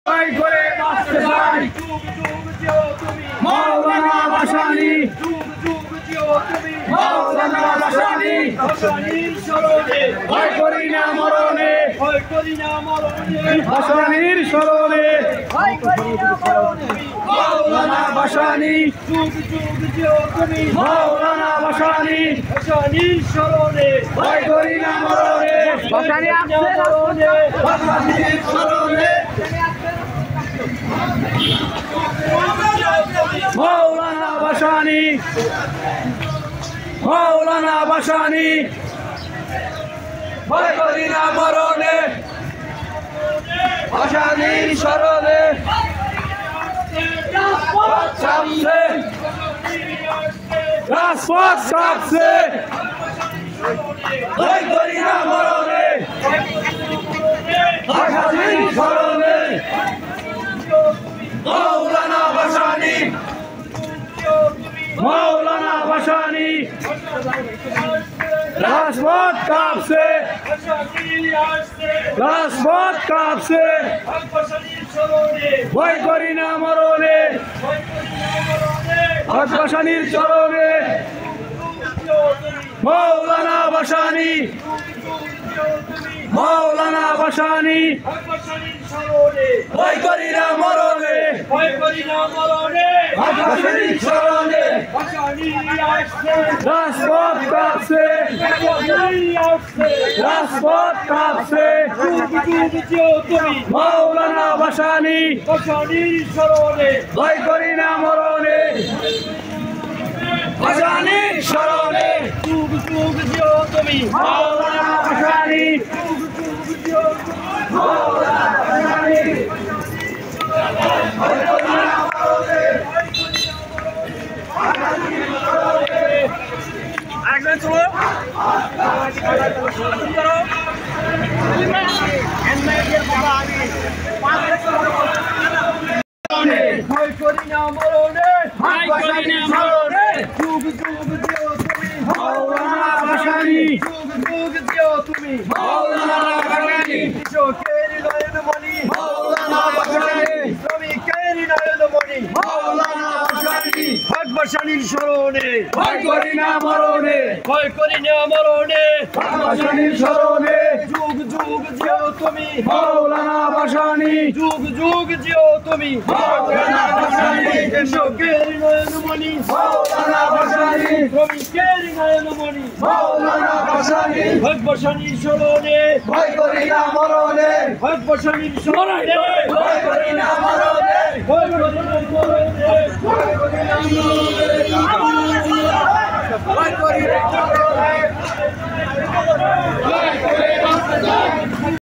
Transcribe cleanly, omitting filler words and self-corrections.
ভয় করে বাঁচতে চাই মাওলানা ভাসানী মাওলানা ভাসানী ভয় করি না মরণে ভাসানীর স্মরণে মাওলানা ভাসানী মাওলানা ভাসানী ভয় করি না মরণে ভাসানীর স্মরণে মাওলানা ভাসানী মাওলানা ভাসানী ভয় করি না মরণে ভাসানীর স্মরণে রাজপথ কাঁপছে ভয় করি না মরণে ভাসানীর স্মরণে মাওলানা ভাসানী মাওলানা ভাসানী রাজপথ কাঁপছে রাজপথ কাঁপছে ভয় করি না মরণে ভাসানীর চরণে মাওলানা ভাসানী মাওলানা ভাসানী ভয় করি না মরণে ভাসানীর চরণে রাজপথ কাঁপছে রাজপথ কাঁপছে মাওলানা ভাসানী ভয় করি না মরণে ভাসানীর স্মরণে মাওলানা ভাসানী মাওলানা ভাসানী ভয় করি না মরণে ভাসানীর স্মরণে আরেকজন চলো ভয় করি না মরণে ভাসানীর স্মরণে যুগ যুগ জিও তুমি মাওলানা ভাসানী যুগ যুগ জিও তুমি মাওলানা ভাসানী চোখের নয়নমণি মাওলানা ভাসানী শ্রমিকের নয়নমণি মাওলানা ভাসানী হক ভাসানীর স্মরণে ভয় করি না মরণে ভয় করি না মরণে ভাসানীর স্মরণে যুগ যুগ জিও তুমি মাওলানা ভাসানী যুগ যুগ জিও তুমি মাওলানা ভাসানী চোখের নয়নমণি মাওলানা ভাসানী শ্রমিকের নয়নমণি মাওলানা ভাসানী হক ভাসানীর স্মরণে ভয় করি না মরণে হক ভাসানীর স্মরণে ভয় করি না মরণে ভয় করি না মরণে ভয় করি না মরণে